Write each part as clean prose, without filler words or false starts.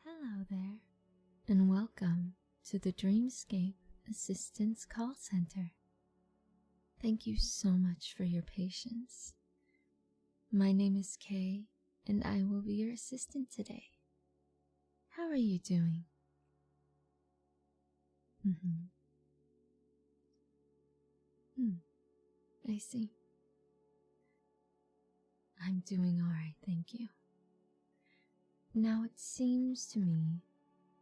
Hello there, and welcome to the Dreamscape Assistance Call Center. Thank you so much for your patience. My name is Kay, and I will be your assistant today. How are you doing? I see. I'm doing alright, thank you. Now it seems to me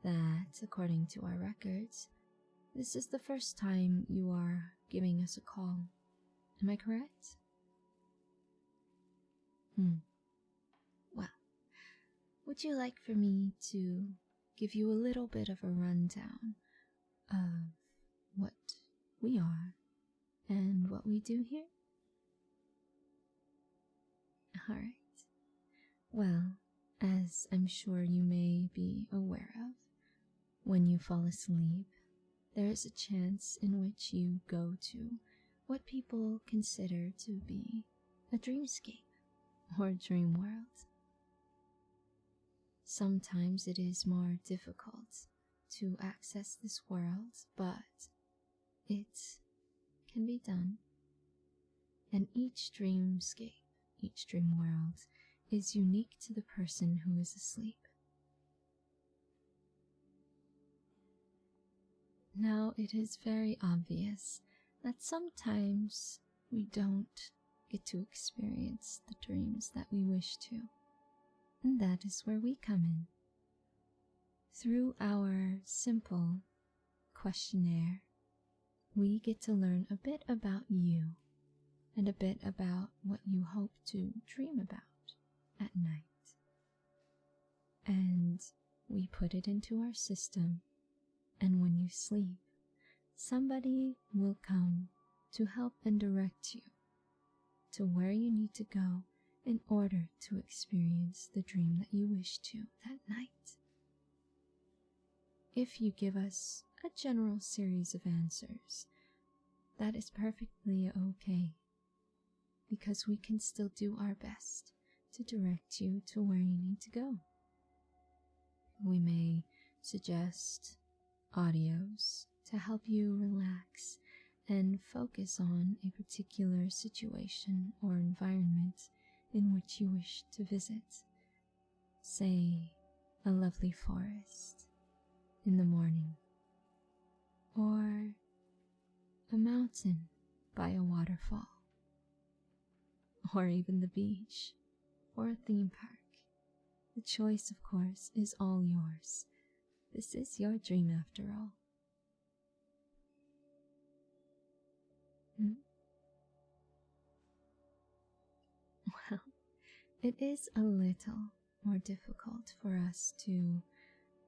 that, according to our records, this is the first time you are giving us a call. Am I correct? Well, would you like for me to give you a little bit of a rundown of what we are and what we do here? Alright. Well, as I'm sure you may be aware of, when you fall asleep, there is a chance in which you go to what people consider to be a dreamscape or dream world. Sometimes it is more difficult to access this world, but it can be done. And each dreamscape, each dream world, is unique to the person who is asleep. Now, it is very obvious that sometimes we don't get to experience the dreams that we wish to, and that is where we come in. Through our simple questionnaire, we get to learn a bit about you and a bit about what you hope to dream about at night. And we put it into our system, and when you sleep, somebody will come to help and direct you to where you need to go in order to experience the dream that you wish to that night. If you give us a general series of answers, that is perfectly okay, because we can still do our best to direct you to where you need to go. We may suggest audios to help you relax and focus on a particular situation or environment in which you wish to visit. Say, a lovely forest in the morning, or a mountain by a waterfall, or even the beach, or a theme park. The choice, of course, is all yours. This is your dream after all. Well, it is a little more difficult for us to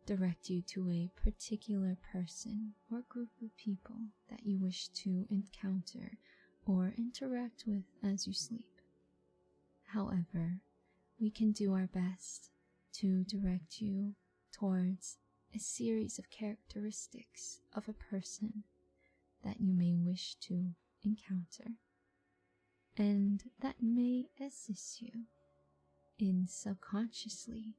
direct you to a particular person or group of people that you wish to encounter or interact with as you sleep. However, we can do our best to direct you towards a series of characteristics of a person that you may wish to encounter, and that may assist you in subconsciously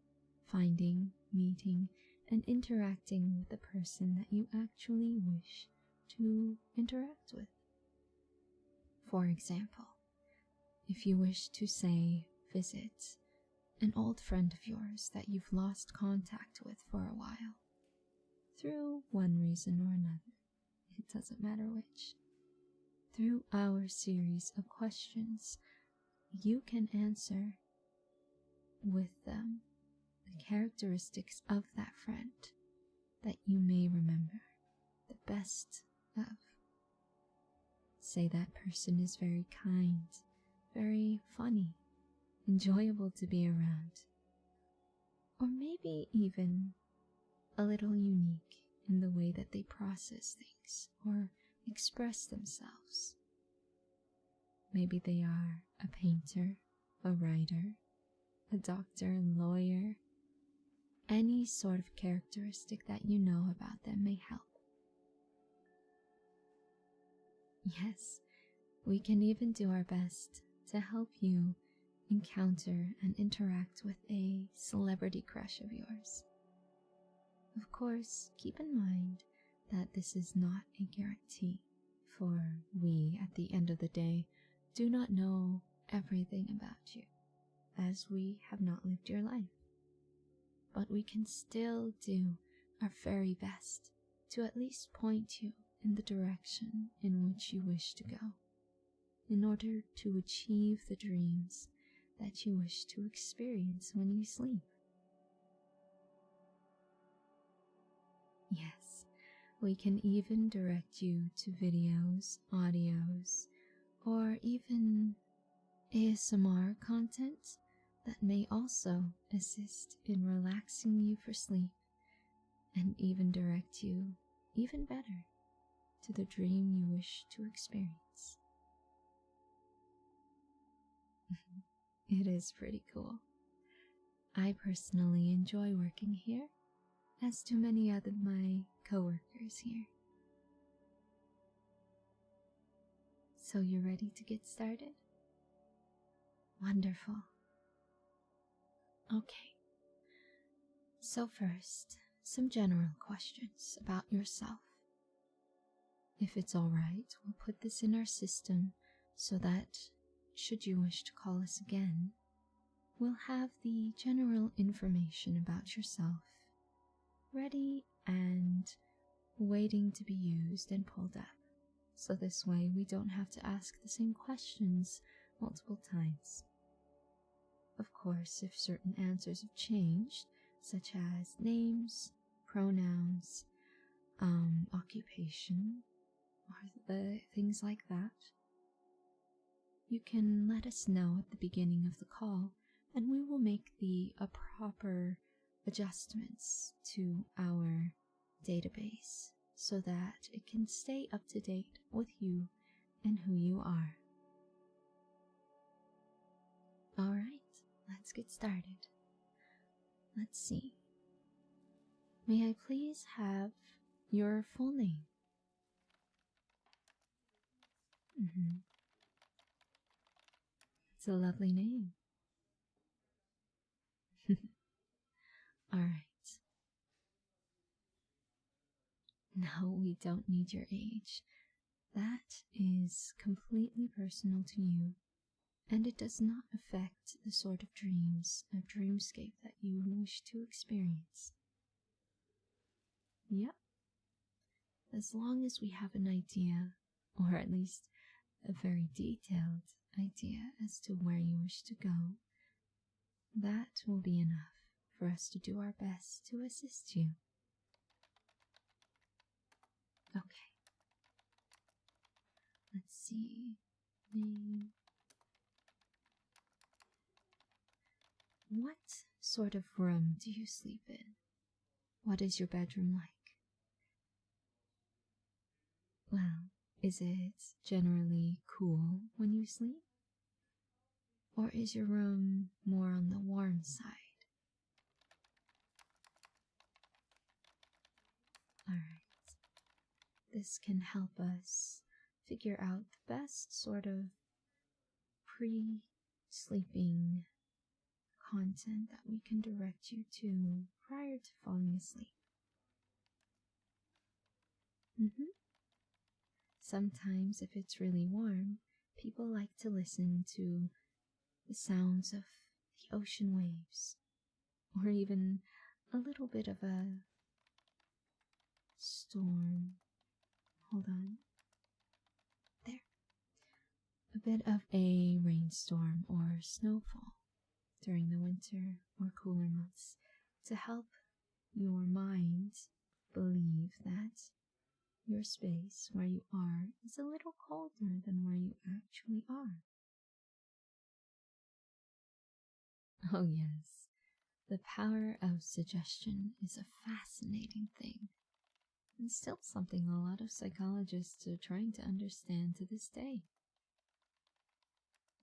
finding, meeting, and interacting with the person that you actually wish to interact with. For example, if you wish to, say, visit an old friend of yours that you've lost contact with for a while, through one reason or another, it doesn't matter which, through our series of questions, you can answer with them the characteristics of that friend that you may remember the best of. Say that person is very kind, very funny, enjoyable to be around, or maybe even a little unique in the way that they process things or express themselves. Maybe they are a painter, a writer, a doctor, a lawyer. Any sort of characteristic that you know about them may help. Yes, we can even do our best to help you encounter and interact with a celebrity crush of yours. Of course, keep in mind that this is not a guarantee, for we, at the end of the day, do not know everything about you, as we have not lived your life. But we can still do our very best to at least point you in the direction in which you wish to go, in order to achieve the dreams that you wish to experience when you sleep. Yes, we can even direct you to videos, audios, or even ASMR content that may also assist in relaxing you for sleep, and even direct you even better to the dream you wish to experience. It is pretty cool. I personally enjoy working here, as do many other my coworkers here. So you're ready to get started? Wonderful. Okay. So first, some general questions about yourself. If it's alright, we'll put this in our system so that, should you wish to call us again, we'll have the general information about yourself ready and waiting to be used and pulled up, so this way we don't have to ask the same questions multiple times. Of course, if certain answers have changed, such as names, pronouns, occupation, or things like that, you can let us know at the beginning of the call, and we will make the proper adjustments to our database so that it can stay up to date with you and who you are. Alright, let's get started. Let's see. May I please have your full name? It's a lovely name. Alright. No, we don't need your age. That is completely personal to you, and it does not affect the sort of dreams of Dreamscape that you wish to experience. Yep. As long as we have an idea, or at least a very detailed idea as to where you wish to go, that will be enough for us to do our best to assist you. Okay. Let's see. Name. What sort of room do you sleep in? What is your bedroom like? Well, is it generally cool when you sleep? Or is your room more on the warm side? Alright. This can help us figure out the best sort of pre-sleeping content that we can direct you to prior to falling asleep. Sometimes, if it's really warm, people like to listen to the sounds of the ocean waves, or even a little bit of a storm. Hold on. There. A bit of a rainstorm or snowfall during the winter or cooler months to help your mind believe that your space where you are is a little colder than where you actually are. Oh yes, the power of suggestion is a fascinating thing, and still something a lot of psychologists are trying to understand to this day.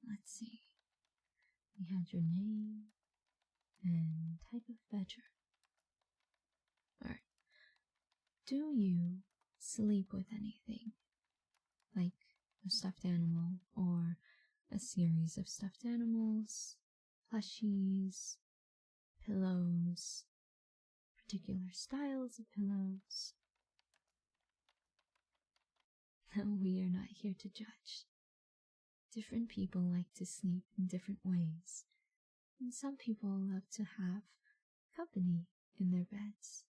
Let's see. We had your name and type of bedroom. Alright. Do you sleep with anything? Like a stuffed animal or a series of stuffed animals, plushies, pillows, particular styles of pillows. No, we are not here to judge. Different people like to sleep in different ways, and some people love to have company in their beds,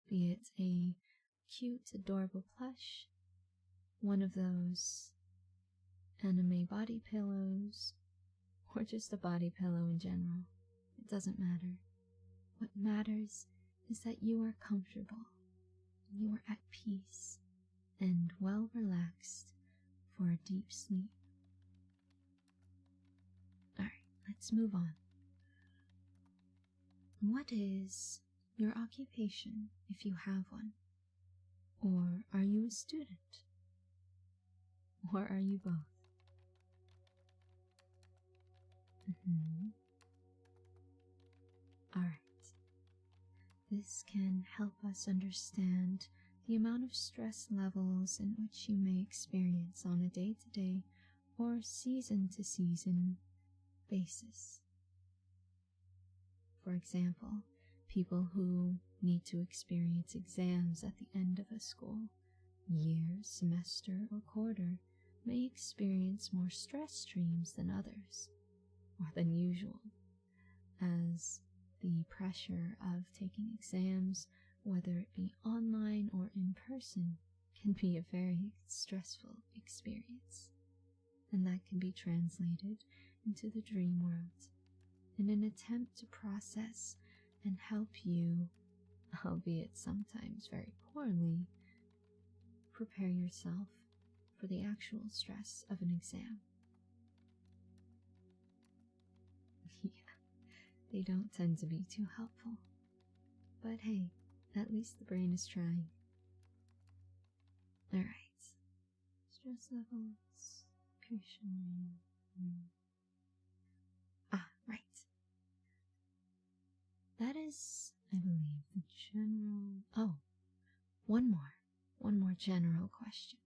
be it a cute, adorable plush, one of those anime body pillows, or just a body pillow in general. It doesn't matter. What matters is that you are comfortable, you are at peace, and well relaxed for a deep sleep. Alright, let's move on. What is your occupation, if you have one? Or are you a student? Or are you both? Alright. This can help us understand the amount of stress levels in which you may experience on a day-to-day or season-to-season basis. For example, people who need to experience exams at the end of a school year, semester, or quarter may experience more stress streams than others, or than usual, as the pressure of taking exams, whether it be online or in person, can be a very stressful experience, and that can be translated into the dream world in an attempt to process and help you, albeit sometimes very poorly, prepare yourself for the actual stress of an exam. Yeah, they don't tend to be too helpful, but hey, at least the brain is trying. Alright, stress levels, occupation. Right. That is, I believe, the general... Oh, one more general question.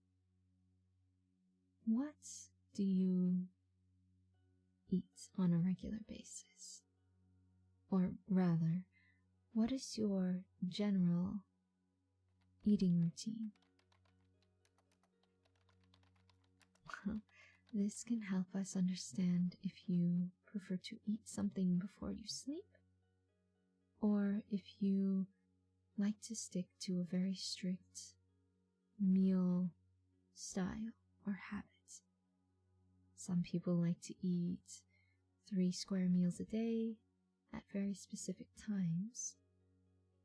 What do you eat on a regular basis? Or rather, what is your general eating routine? Well, this can help us understand if you prefer to eat something before you sleep, or if you like to stick to a very strict meal style or habit. Some people like to eat 3 square meals a day at very specific times.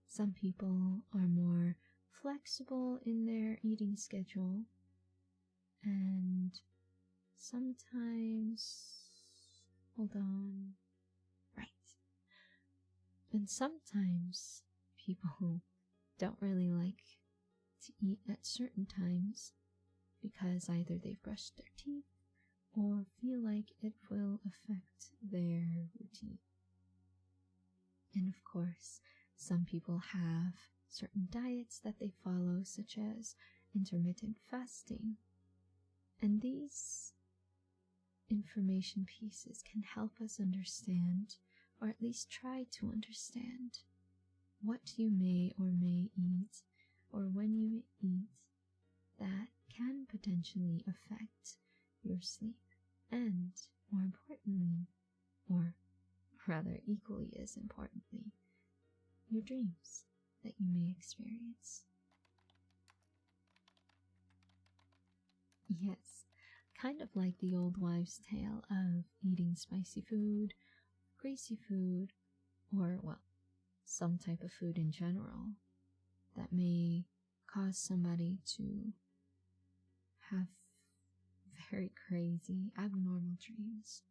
Some people are more flexible in their eating schedule, and sometimes, and sometimes people don't really like to eat at certain times because either they've brushed their teeth or feel like it will affect their routine. And of course, some people have certain diets that they follow, such as intermittent fasting. And these information pieces can help us understand, or at least try to understand, what you may or may eat, or when you eat, that can potentially affect your sleep, and more importantly, or rather equally as importantly, your dreams that you may experience. Yes, kind of like the old wives' tale of eating spicy food, greasy food, or, well, some type of food in general that may cause somebody to have very crazy, abnormal dreams.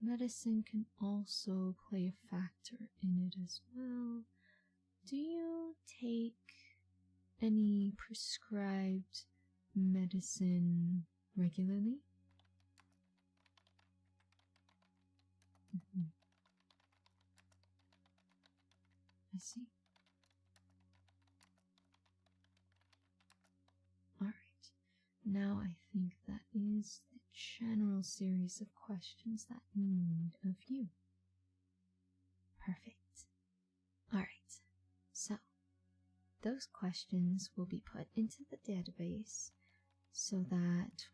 Medicine can also play a factor in it as well. Do you take any prescribed medicine regularly? I see. Alright, now I think that is the general series of questions that we need of you. Perfect. Alright, so those questions will be put into the database so that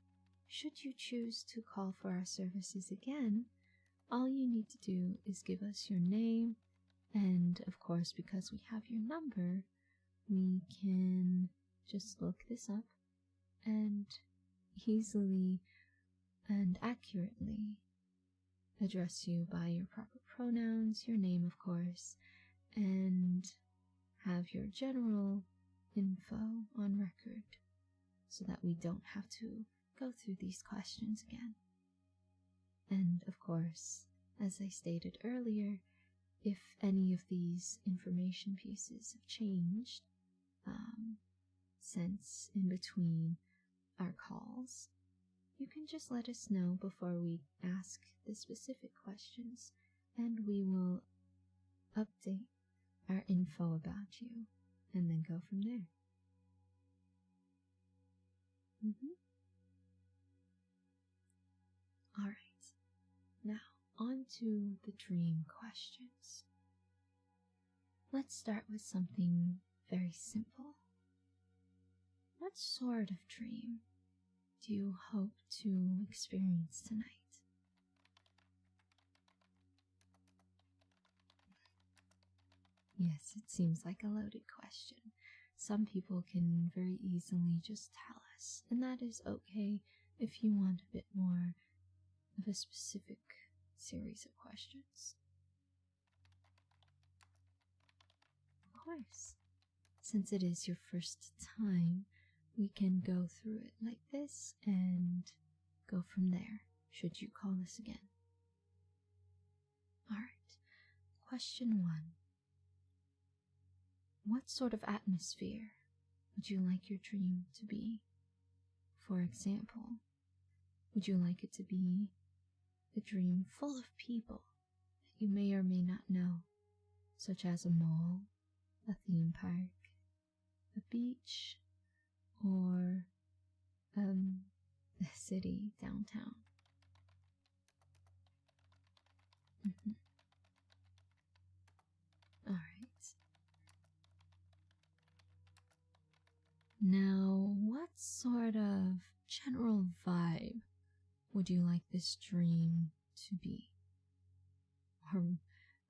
should you choose to call for our services again, all you need to do is give us your name, and of course, because we have your number, we can just look this up and easily and accurately address you by your proper pronouns, your name, of course, and have your general info on record so that we don't have to go through these questions again. And of course, as I stated earlier, if any of these information pieces have changed since in between our calls, you can just let us know before we ask the specific questions, and we will update our info about you and then go from there. Alright, now on to the dream questions. Let's start with something very simple. What sort of dream do you hope to experience tonight? Yes, it seems like a loaded question. Some people can very easily just tell us, and that is okay if you want a bit more of a specific series of questions. Of course, since it is your first time, we can go through it like this and go from there, should you call us again. Alright, question 1. What sort of atmosphere would you like your dream to be? For example, would you like it to be a dream full of people that you may or may not know, such as a mall, a theme park, a beach, or the city downtown? Alright. Now, what sort of general vibe would you like this dream to be? Or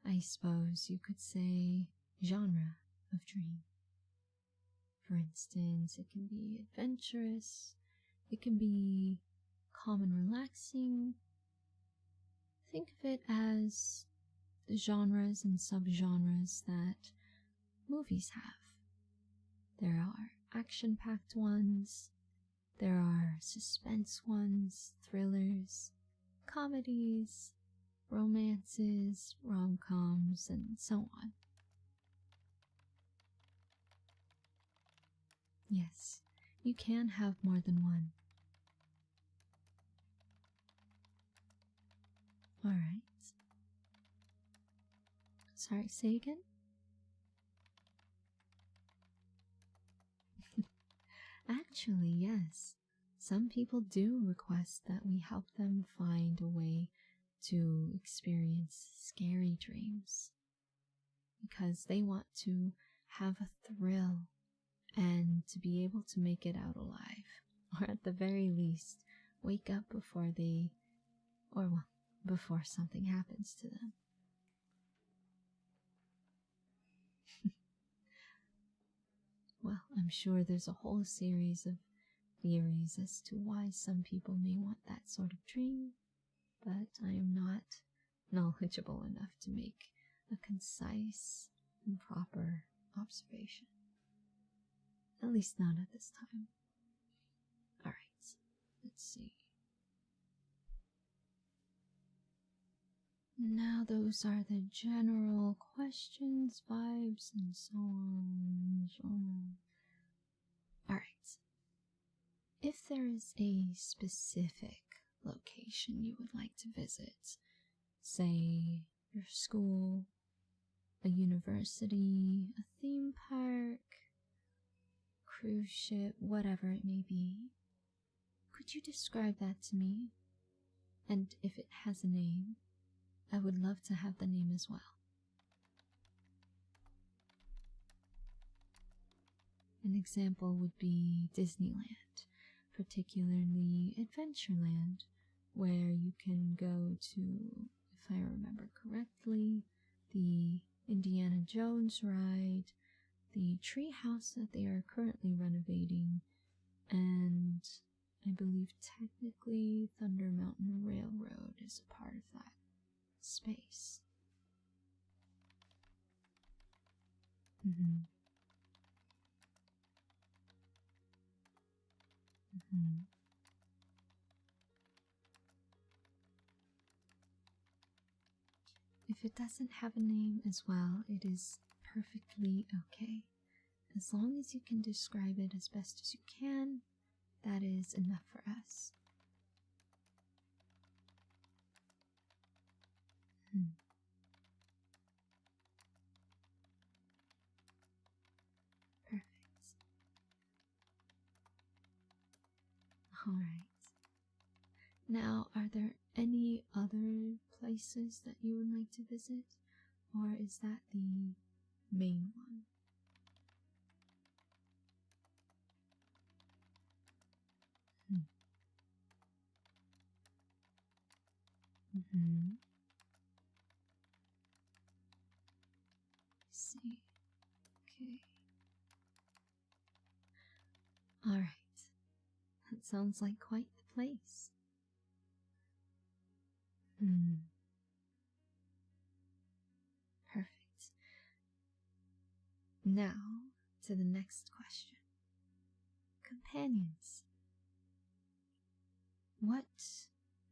I suppose you could say genre of dream. For instance, it can be adventurous, it can be calm and relaxing. Think of it as the genres and subgenres that movies have. There are action-packed ones, there are suspense ones, thrillers, comedies, romances, rom-coms, and so on. Yes, you can have more than one. Alright. Sorry, say again? Actually, yes. Some people do request that we help them find a way to experience scary dreams because they want to have a thrill and to be able to make it out alive, or at the very least, wake up before before something happens to them. Well, I'm sure there's a whole series of theories as to why some people may want that sort of dream, but I am not knowledgeable enough to make a concise and proper observation. At least not at this time. Alright, let's see. Now those are the general questions, vibes, and so on. Alright. If there is a specific location you would like to visit, say your school, a university, a theme park, cruise ship, whatever it may be, could you describe that to me? And if it has a name, I would love to have the name as well. An example would be Disneyland, particularly Adventureland, where you can go to, if I remember correctly, the Indiana Jones ride, the tree house that they are currently renovating, and I believe technically Thunder Mountain Railroad is a part of that space. If it doesn't have a name as well, it is perfectly okay. As long as you can describe it as best as you can, that is enough for us. Perfect. Alright. Now, are there any other places that you would like to visit? Or is that the main one? I see. Okay. Alright. That sounds like quite the place. Perfect. Now, to the next question. Companions. What,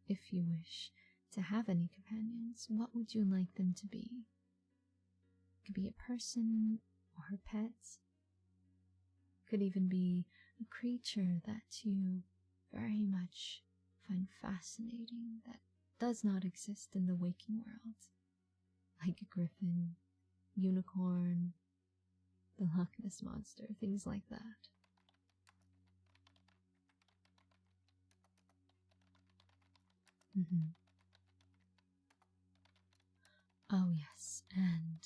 if you wish to have any companions, what would you like them to be? It could be a person or a pet. Could even be a creature that you very much find fascinating that does not exist in the waking world. Like a griffin, unicorn, the Loch Ness Monster, things like that. Oh yes, and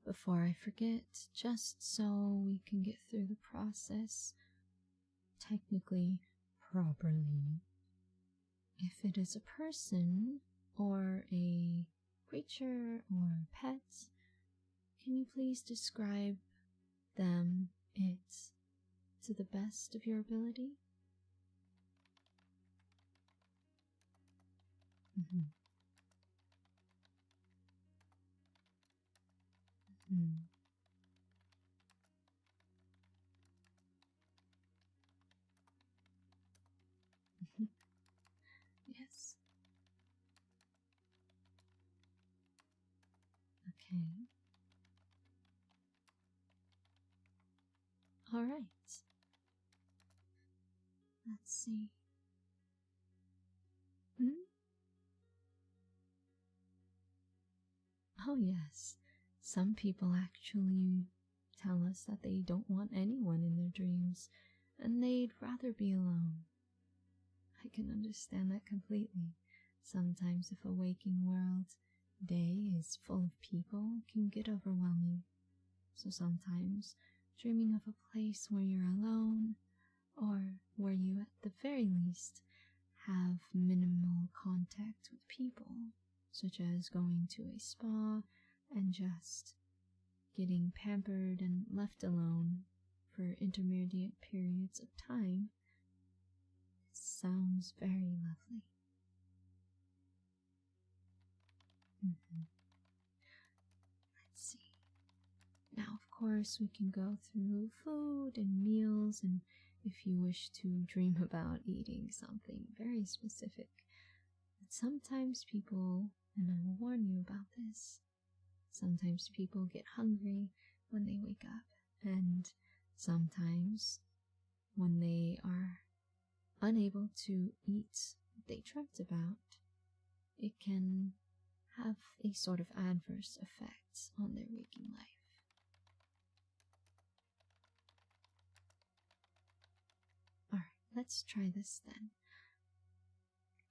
before I forget, just so we can get through the process technically properly, if it is a person or a creature or a pet, can you please describe them, it, to the best of your ability? Yes. Okay. All right. Let's see. Oh yes, some people actually tell us that they don't want anyone in their dreams, and they'd rather be alone. I can understand that completely. Sometimes if a waking world day is full of people, it can get overwhelming. So sometimes dreaming of a place where you're alone, or where you at the very least have minimal contact with people, such as going to a spa and just getting pampered and left alone for intermediate periods of time, sounds very lovely. Let's see. Now, of course, we can go through food and meals, and if you wish to dream about eating something very specific. But sometimes people, and I will warn you about this, sometimes people get hungry when they wake up, and sometimes when they are unable to eat what they dreamt about, it can have a sort of adverse effect on their waking life. Alright, let's try this then.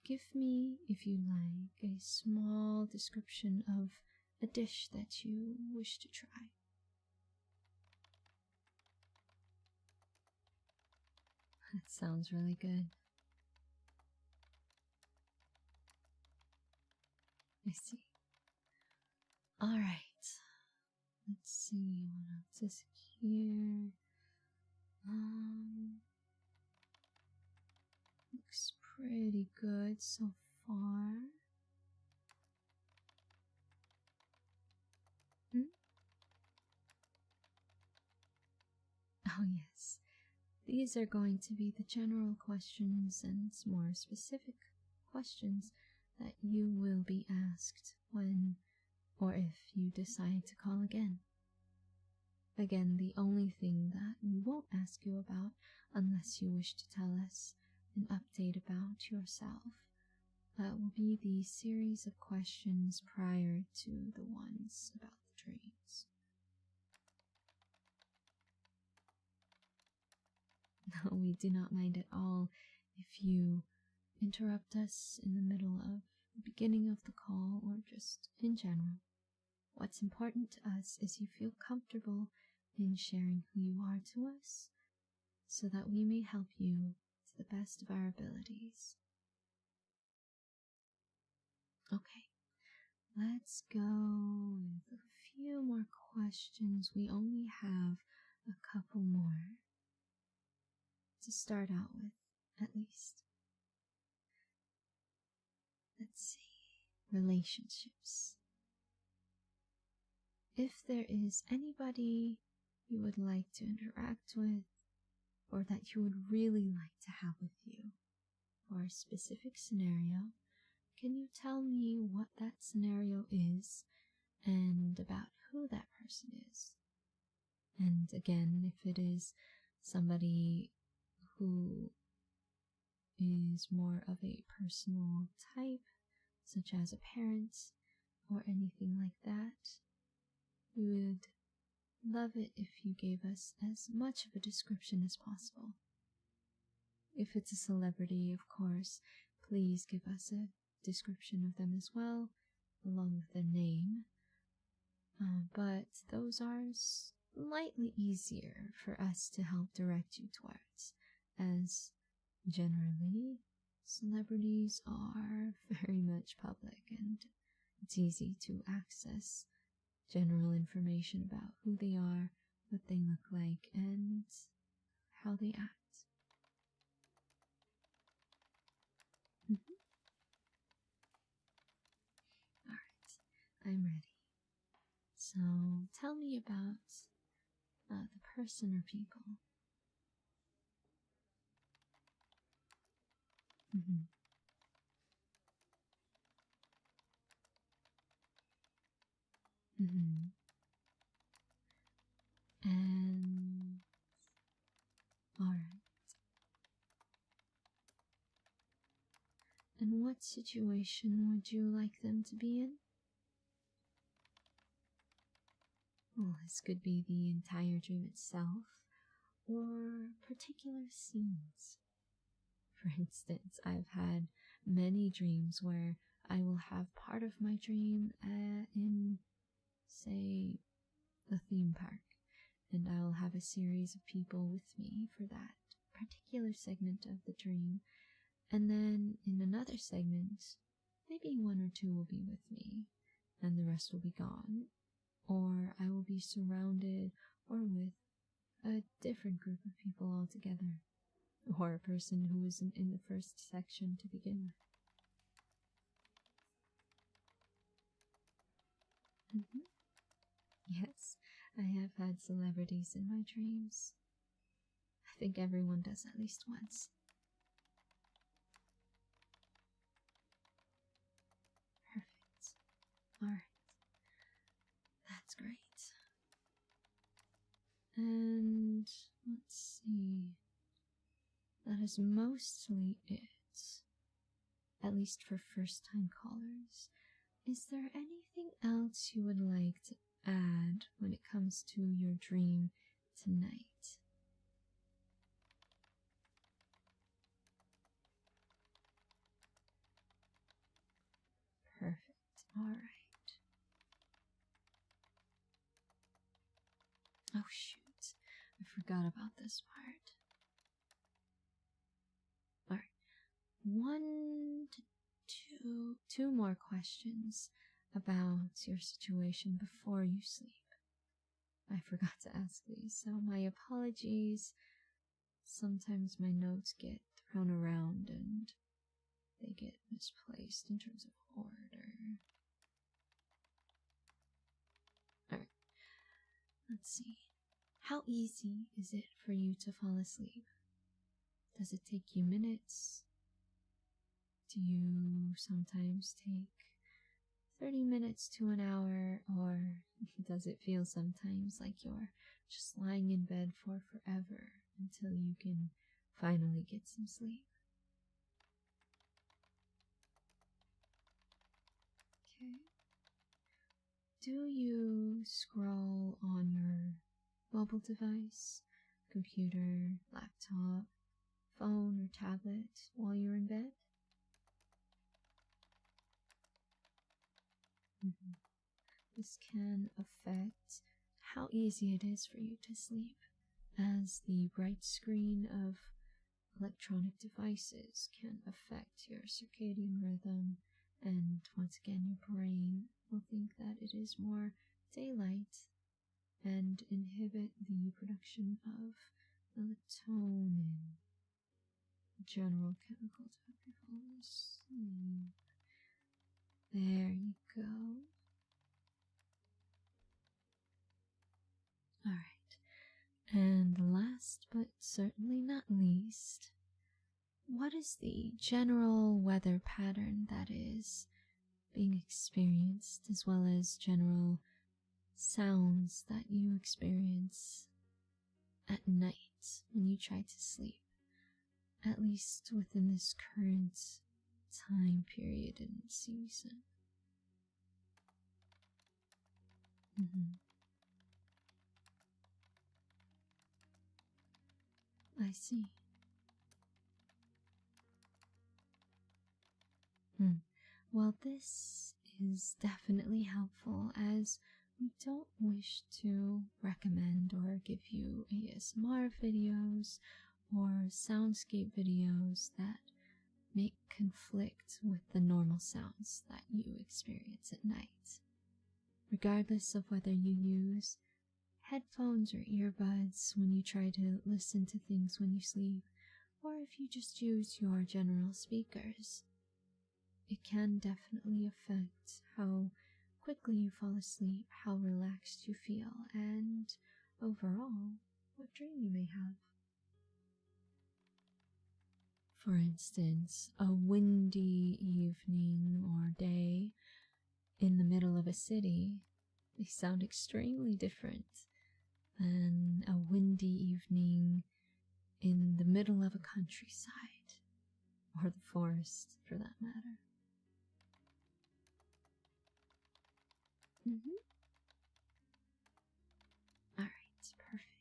Give me, if you like, a small description of a dish that you wish to try. That sounds really good. I see. Alright. Let's see what else is here. Looks pretty good so far. Oh yes, these are going to be the general questions and more specific questions that you will be asked when or if you decide to call again. Again, the only thing that we won't ask you about, unless you wish to tell us an update about yourself, will be the series of questions prior to the ones about the dreams. No, we do not mind at all if you interrupt us in the middle of the beginning of the call or just in general. What's important to us is you feel comfortable in sharing who you are to us so that we may help you to the best of our abilities. Okay, let's go with a few more questions. We only have a couple more to start out with, at least. Let's see. Relationships. If there is anybody you would like to interact with, or that you would really like to have with you for a specific scenario, can you tell me what that scenario is and about who that person is? And again, if it is somebody who is more of a personal type, such as a parent or anything like that, we would love it if you gave us as much of a description as possible. If it's a celebrity, of course, please give us a description of them as well, along with their name. But those are slightly easier for us to help direct you towards, as generally celebrities are very much public and it's easy to access general information about who they are, what they look like, and how they act. Alright, I'm ready. So tell me about the person or people. And alright. And what situation would you like them to be in? Well, this could be the entire dream itself, or particular scenes. For instance, I've had many dreams where I will have part of my dream in, say, a theme park, and I will have a series of people with me for that particular segment of the dream, and then in another segment, maybe one or two will be with me, and the rest will be gone, or I will be surrounded or with a different group of people altogether, or a person who isn't in the first section to begin with. Yes, I have had celebrities in my dreams. I think everyone does at least once. Perfect. Alright. That's great. And let's see. That is mostly it. At least for first-time callers. Is there anything else you would like to add when it comes to your dream tonight? Perfect. Alright. Oh shoot, I forgot about this part. one to two more questions about your situation before you sleep. I forgot to ask these, so my apologies. Sometimes my notes get thrown around and they get misplaced in terms of order. Alright, let's see. How easy is it for you to fall asleep? Does it take you minutes? Do you sometimes take 30 minutes to an hour, or does it feel sometimes like you're just lying in bed for forever until you can finally get some sleep? Okay. Do you scroll on your mobile device, computer, laptop, phone, or tablet while you're in bed? This can affect how easy it is for you to sleep, as the bright screen of electronic devices can affect your circadian rhythm, and once again your brain will think that it is more daylight and inhibit the production of melatonin, general chemical to help you fall asleep. There you go. Alright, and last but certainly not least, what is the general weather pattern that is being experienced, as well as general sounds that you experience at night when you try to sleep, at least within this current time period and season? I see. Well, this is definitely helpful, as we don't wish to recommend or give you ASMR videos or soundscape videos that may conflict with the normal sounds that you experience at night. Regardless of whether you use headphones or earbuds when you try to listen to things when you sleep, or if you just use your general speakers, it can definitely affect how quickly you fall asleep, how relaxed you feel, and overall, what dream you may have. For instance, a windy evening or day in the middle of a city may sound extremely different than a windy evening in the middle of a countryside, or the forest for that matter. Alright, perfect.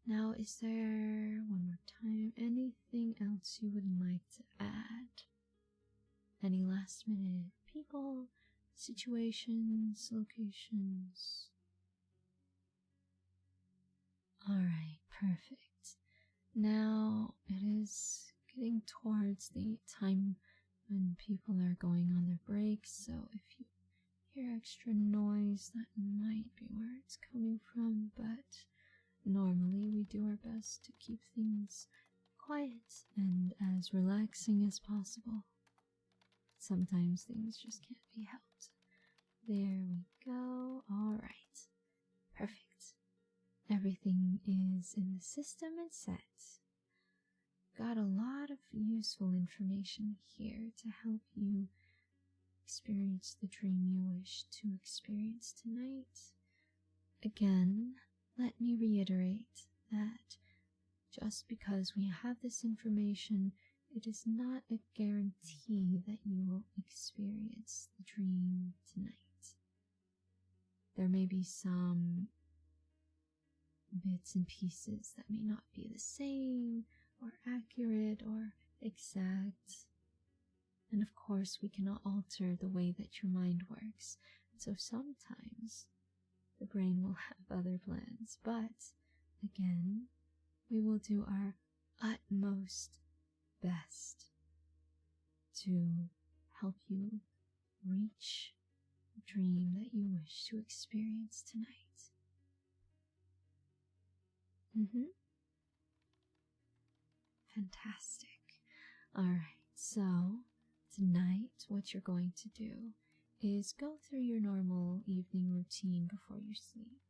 Now, is there, one more time, anything else you would like to add? Any last minute people, situations, locations? Alright, perfect. Now, it is getting towards the time when people are going on their breaks, so if you hear extra noise, that might be where it's coming from, but normally we do our best to keep things quiet and as relaxing as possible. Sometimes things just can't be helped. There we go. Alright. Perfect. Everything is in the system and set. Got a lot of useful information here to help you experience the dream you wish to experience tonight. Again, let me reiterate that just because we have this information, it is not a guarantee that you will experience the dream tonight. There may be some bits and pieces that may not be the same, or accurate, or exact. And of course, we cannot alter the way that your mind works, so sometimes the brain will have other plans, but again, we will do our utmost best to help you reach the dream that you wish to experience tonight. Fantastic. Alright, so tonight what you're going to do is go through your normal evening routine before you sleep.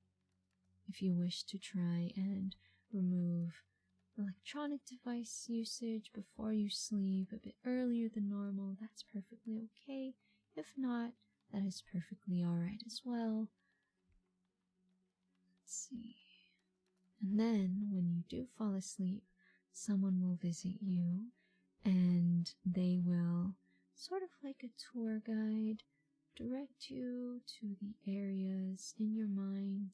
If you wish to try and remove electronic device usage before you sleep a bit earlier than normal, that's perfectly okay. If not, that is perfectly alright as well. Let's see. And then, when you do fall asleep, someone will visit you, and they will, sort of like a tour guide, direct you to the areas in your mind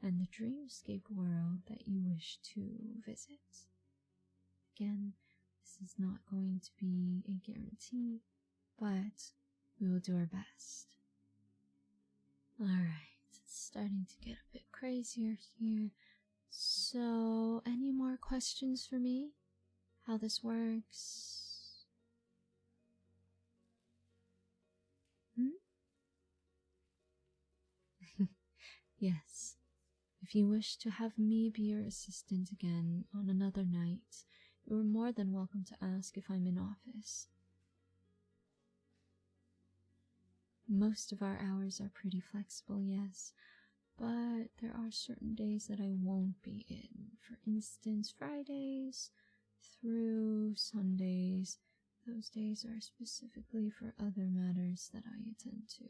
and the dreamscape world that you wish to visit. Again, this is not going to be a guarantee, but we will do our best. Alright, it's starting to get a bit crazier here. So, any more questions for me? How this works? Yes. If you wish to have me be your assistant again on another night, you are more than welcome to ask if I'm in office. Most of our hours are pretty flexible, yes, but there are certain days that I won't be in. For instance, Fridays through Sundays. Those days are specifically for other matters that I attend to.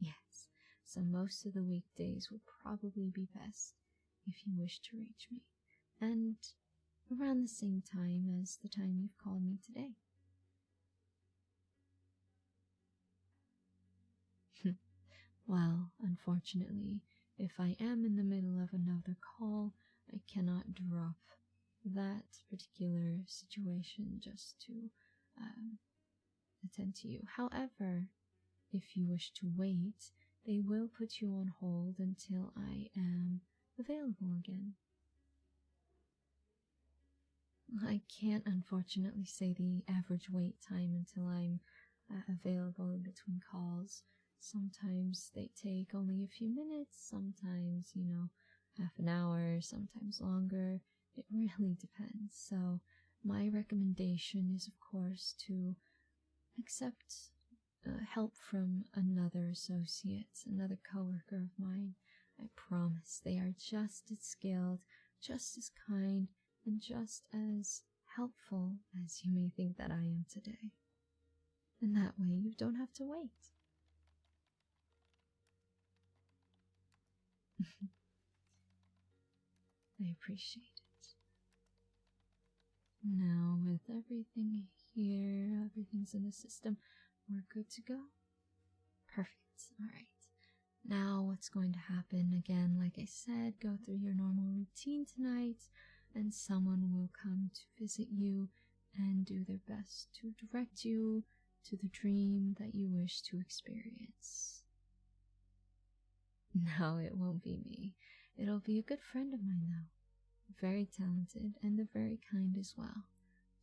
Yes, so most of the weekdays will probably be best if you wish to reach me, and around the same time as the time you've called me today. Well, unfortunately, if I am in the middle of another call, I cannot drop that particular situation just to attend to you. However, if you wish to wait, they will put you on hold until I am available again. I can't unfortunately say the average wait time until I'm available in between calls. Sometimes they take only a few minutes, sometimes, half an hour, sometimes longer. It really depends. So my recommendation is, of course, to accept help from another associate, another coworker of mine. I promise they are just as skilled, just as kind, and just as helpful as you may think that I am today. And that way you don't have to wait. I appreciate it. Now, with everything here, everything's in the system, we're good to go. Perfect. Alright. Now, what's going to happen, again, like I said, go through your normal routine tonight, and someone will come to visit you and do their best to direct you to the dream that you wish to experience. No, it won't be me. It'll be a good friend of mine, though. Very talented and very kind as well.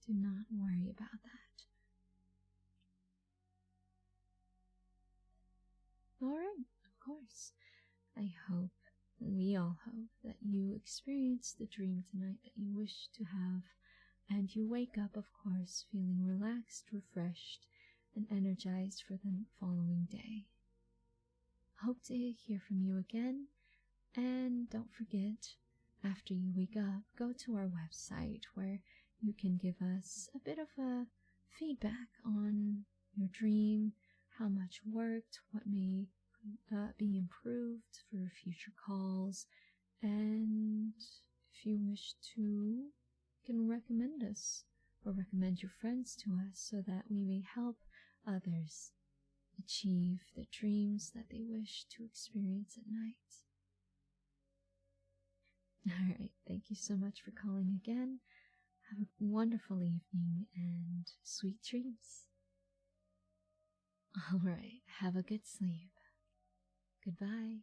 Do not worry about that. Alright, of course. I hope, we all hope, that you experience the dream tonight that you wish to have, and you wake up, of course, feeling relaxed, refreshed, and energized for the following day. Hope to hear from you again, and don't forget, after you wake up, go to our website where you can give us a bit of a feedback on your dream, how much worked, what may be improved for future calls, and if you wish to, you can recommend us or recommend your friends to us so that we may help others achieve the dreams that they wish to experience at night. Alright, thank you so much for calling again. Have a wonderful evening and sweet dreams. Alright, have a good sleep. Goodbye.